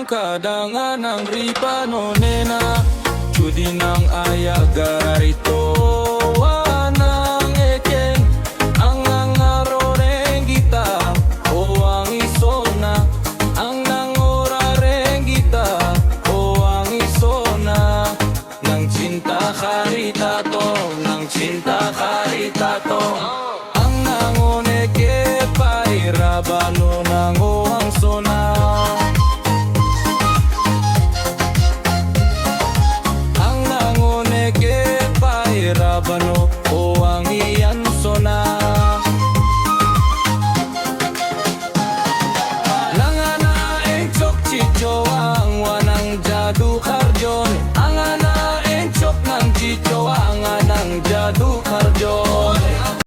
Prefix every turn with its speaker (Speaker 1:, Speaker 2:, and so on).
Speaker 1: kadangan ng ripano nena Chudi ng ayagarito Wanang eken Ang nangaroreng kita O ang isona Ang nangorareng kita O ang isona Nang cinta karitato Nang cinta karitato Ang nangoneke pairabano